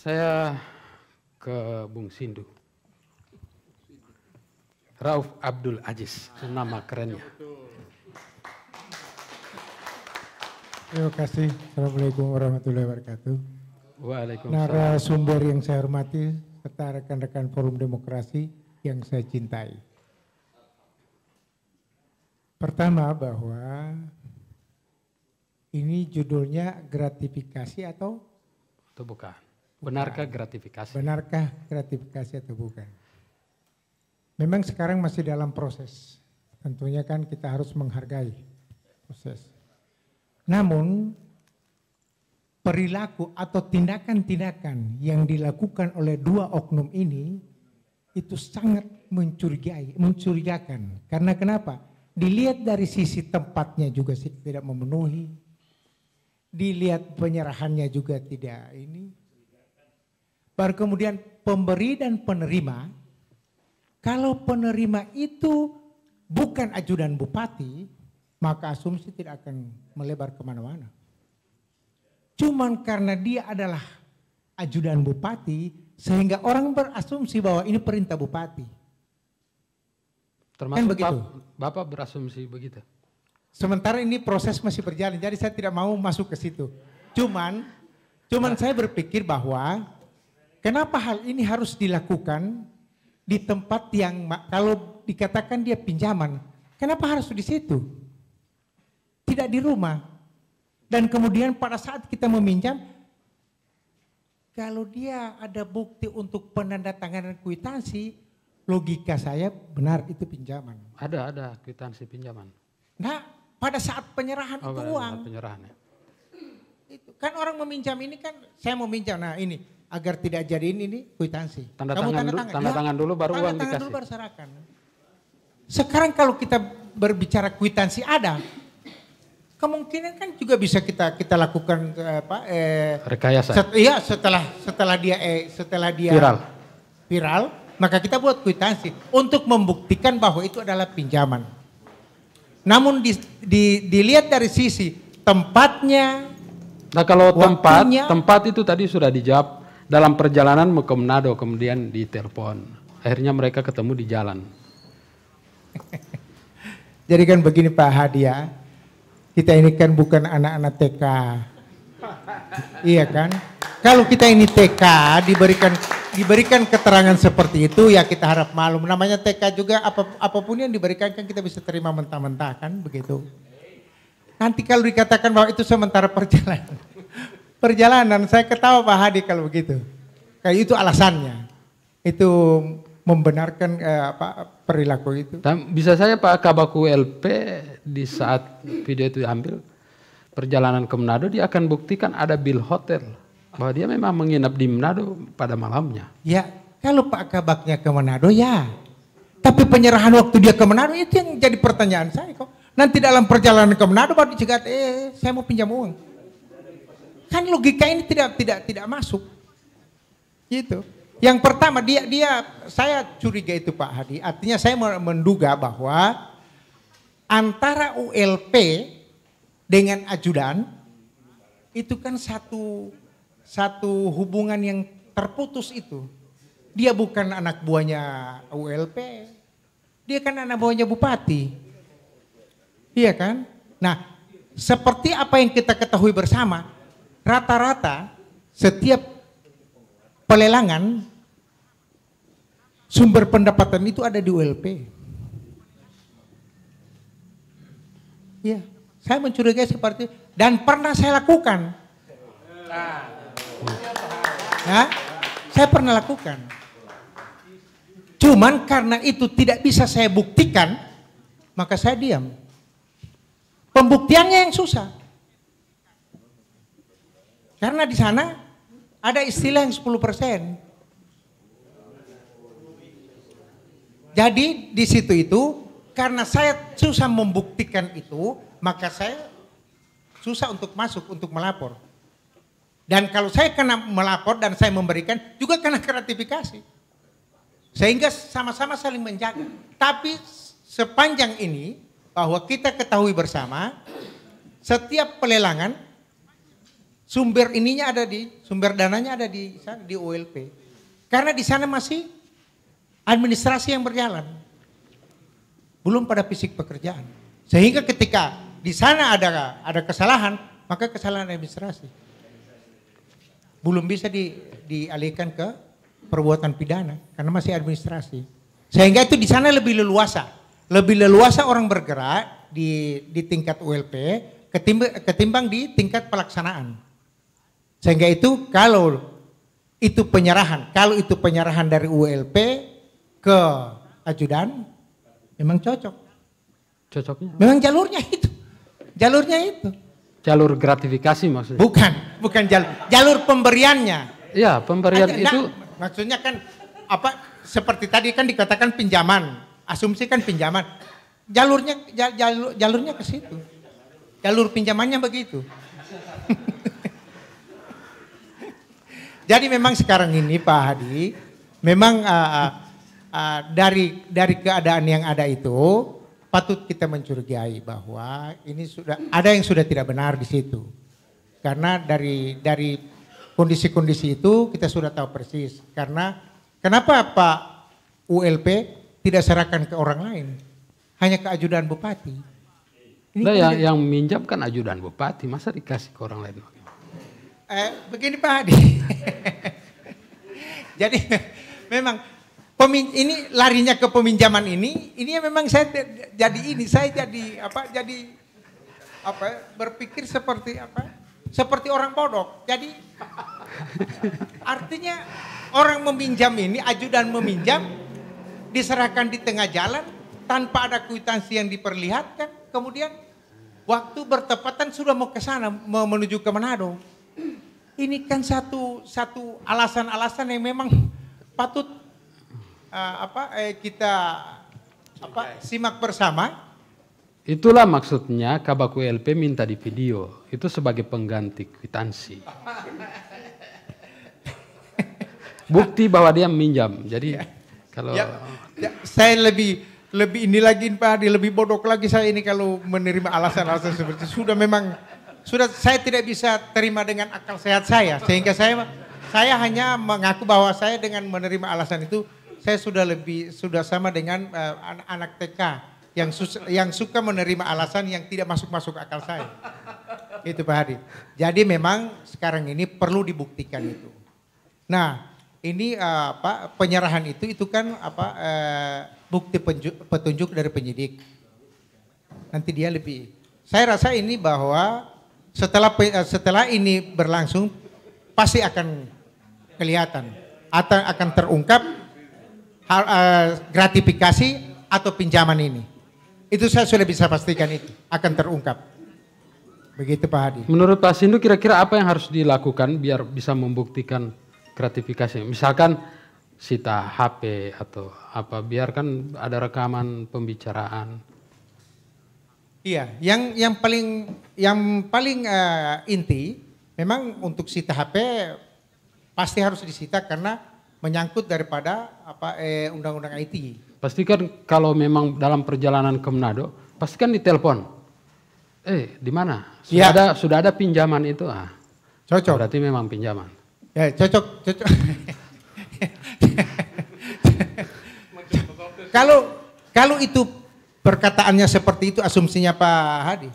Saya ke Bung Sindu. Rauf Abdul Aziz, nama kerennya. Terima kasih. Assalamualaikum warahmatullahi wabarakatuh. Waalaikumsalam. Narasumber yang saya hormati serta rekan-rekan Forum Demokrasi yang saya cintai. Pertama bahwa ini judulnya gratifikasi atau bukan? Benarkah gratifikasi? Benarkah gratifikasi atau bukan? Memang sekarang masih dalam proses. Tentunya kan kita harus menghargai proses. Namun perilaku atau tindakan-tindakan yang dilakukan oleh dua oknum ini itu sangat mencurigakan. Karena kenapa? Dilihat dari sisi tempatnya juga tidak memenuhi. Dilihat penyerahannya juga tidak ini. Baru kemudian pemberi dan penerima. Kalau penerima itu bukan ajudan bupati, maka asumsi tidak akan melebar kemana-mana. Cuman karena dia adalah ajudan bupati, sehingga orang berasumsi bahwa ini perintah bupati. Termasuk kan begitu. Bapak berasumsi begitu. Sementara ini proses masih berjalan, jadi saya tidak mau masuk ke situ. Cuman saya berpikir bahwa kenapa hal ini harus dilakukan di tempat yang kalau dikatakan dia pinjaman, kenapa harus di situ? Tidak di rumah. Dan kemudian pada saat kita meminjam, kalau dia ada bukti untuk penandatanganan kwitansi, logika saya benar itu pinjaman. Ada kwitansi pinjaman. Nah, pada saat penyerahan itu uang. Penyerahan ya. Itu kan orang meminjam ini kan, saya mau minjam, nah ini agar tidak jadiin ini kwitansi. Tanda tangan dulu baru uang dikasih. Tanda tangan dulu baru serahkan. Sekarang kalau kita berbicara kwitansi ada, kemungkinan kan juga bisa kita lakukan rekayasa. Setelah dia viral, maka kita buat kwitansi untuk membuktikan bahwa itu adalah pinjaman. Namun dilihat dari sisi tempatnya. Nah kalau tempat itu tadi sudah dijawab dalam perjalanan mau ke Manado, kemudian ditelepon. Akhirnya mereka ketemu di jalan. Jadi kan begini Pak Hadia, kita ini kan bukan anak-anak TK. Iya kan? Kalau kita ini TK diberikan keterangan seperti itu ya kita harap maklum. Namanya TK juga apapun yang diberikan kan kita bisa terima mentah-mentah kan begitu. Nanti kalau dikatakan bahwa itu sementara perjalanan saya ketawa Pak Hadi kalau begitu. Kayak itu alasannya. Itu membenarkan perilaku itu. Dan bisa saya Pak Kabaku LP di saat video itu diambil perjalanan ke Manado dia akan buktikan ada bil hotel. Bahwa dia memang menginap di Manado pada malamnya. Ya, kalau Pak Kabaknya ke Manado ya. Tapi penyerahan waktu dia ke Manado itu yang jadi pertanyaan saya kok. Nanti dalam perjalanan ke Manado baru dicegat, saya mau pinjam uang. Kan logika ini tidak masuk. Gitu. Yang pertama saya curiga itu Pak Hadi. Artinya saya menduga bahwa antara ULP dengan ajudan itu kan satu hubungan yang terputus itu. Dia bukan anak buahnya ULP. Dia kan anak buahnya bupati. Iya kan? Nah, seperti apa yang kita ketahui bersama, rata-rata setiap pelelangan sumber pendapatan itu ada di ULP. Iya, saya mencurigai seperti itu dan pernah saya lakukan. Ya, saya pernah lakukan. Cuman karena itu tidak bisa saya buktikan, maka saya diam. Pembuktiannya yang susah. Karena di sana ada istilah yang 10%. Jadi di situ itu karena saya susah membuktikan itu, maka saya susah untuk masuk, untuk melapor. Dan kalau saya kena melapor dan saya memberikan juga kena gratifikasi. Sehingga sama-sama saling menjaga. Tapi sepanjang ini bahwa kita ketahui bersama setiap pelelangan Sumber ininya ada sumber dananya ada di sana, di ULP. Karena di sana masih administrasi yang berjalan. Belum pada fisik pekerjaan. Sehingga ketika di sana ada kesalahan, maka kesalahan administrasi. Belum bisa dialihkan ke perbuatan pidana karena masih administrasi. Sehingga itu di sana lebih leluasa. Lebih leluasa orang bergerak di tingkat ULP ketimbang di tingkat pelaksanaan. Sehingga itu kalau itu penyerahan dari ULP ke ajudan memang cocok. Cocoknya? Memang jalurnya itu. Jalur gratifikasi maksudnya? Bukan jalur pemberiannya. Iya, pemberian itu. Maksudnya kan seperti tadi kan dikatakan pinjaman, asumsi kan pinjaman. Jalurnya ke situ. Jalur pinjamannya begitu. Jadi memang sekarang ini Pak Hadi, memang dari keadaan yang ada itu patut kita mencurigai bahwa ini ada yang sudah tidak benar di situ. Karena dari kondisi-kondisi itu kita sudah tahu persis. Karena kenapa Pak ULP tidak serahkan ke orang lain, hanya ke ajudan bupati. Yang minjam kan ajudan bupati, masa dikasih ke orang lain? Begini Pak Hadi. Jadi memang ini larinya ke peminjaman ini memang saya jadi berpikir seperti orang bodoh. Jadi artinya orang meminjam ini, ajudan meminjam diserahkan di tengah jalan tanpa ada kwitansi yang diperlihatkan. Kemudian waktu bertepatan sudah mau ke sana, mau menuju ke Manado. Ini kan satu alasan-alasan yang memang patut kita simak bersama. Itulah maksudnya Kabak ULP minta di video itu sebagai pengganti kwitansi. Bukti bahwa dia meminjam. Jadi kalau saya lebih ini lagi Pak Hadi, lebih bodoh lagi saya ini kalau menerima alasan-alasan seperti itu. Sudah saya tidak bisa terima dengan akal sehat saya, sehingga saya hanya mengaku bahwa saya dengan menerima alasan itu saya sudah sama dengan anak TK yang suka menerima alasan yang tidak masuk akal saya. Itu Pak Hadi. Jadi memang sekarang ini perlu dibuktikan itu. Nah, ini penyerahan itu kan bukti petunjuk dari penyidik. Nanti dia saya rasa ini bahwa setelah ini berlangsung pasti akan kelihatan atau akan terungkap gratifikasi atau pinjaman ini. Itu saya sudah bisa pastikan itu akan terungkap. Begitu Pak Hadi. Menurut Pak Sindu kira-kira apa yang harus dilakukan biar bisa membuktikan gratifikasi? Misalkan sita HP atau apa, biarkan ada rekaman pembicaraan. Iya, yang paling inti memang untuk sita HP pasti harus disita karena menyangkut daripada undang-undang IT. Pastikan kalau memang dalam perjalanan ke Manado, pastikan ditelepon. Di mana? Sudah ada pinjaman itu. Cocok. Berarti memang pinjaman. Ya, cocok. Kalau itu perkataannya seperti itu, asumsinya Pak Hadi.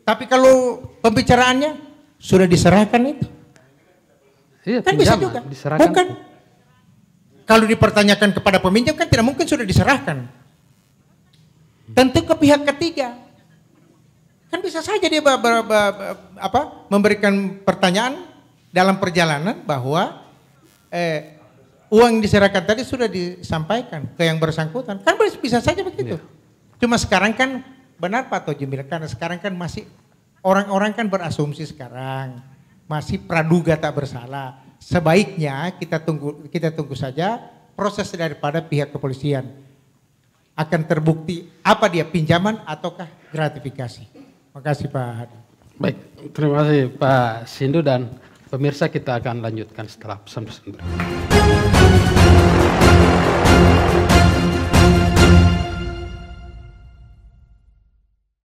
Tapi kalau pembicaraannya sudah diserahkan itu. Iya, kan bisa juga. Diserahkan. Bukan. Kalau dipertanyakan kepada peminjam kan tidak mungkin sudah diserahkan. Tentu ke pihak ketiga. Kan bisa saja dia memberikan pertanyaan dalam perjalanan bahwa uang yang diserahkan tadi sudah disampaikan ke yang bersangkutan. Kan bisa saja begitu. Ya. Cuma sekarang kan benar Pak Tojimil, karena sekarang kan masih orang-orang kan berasumsi sekarang. Masih praduga tak bersalah. Sebaiknya kita tunggu saja proses daripada pihak kepolisian. Akan terbukti apa dia pinjaman ataukah gratifikasi. Makasih Pak Hadi. Baik, terima kasih Pak Sindu dan pemirsa, kita akan lanjutkan setelah pesan-pesan berikut.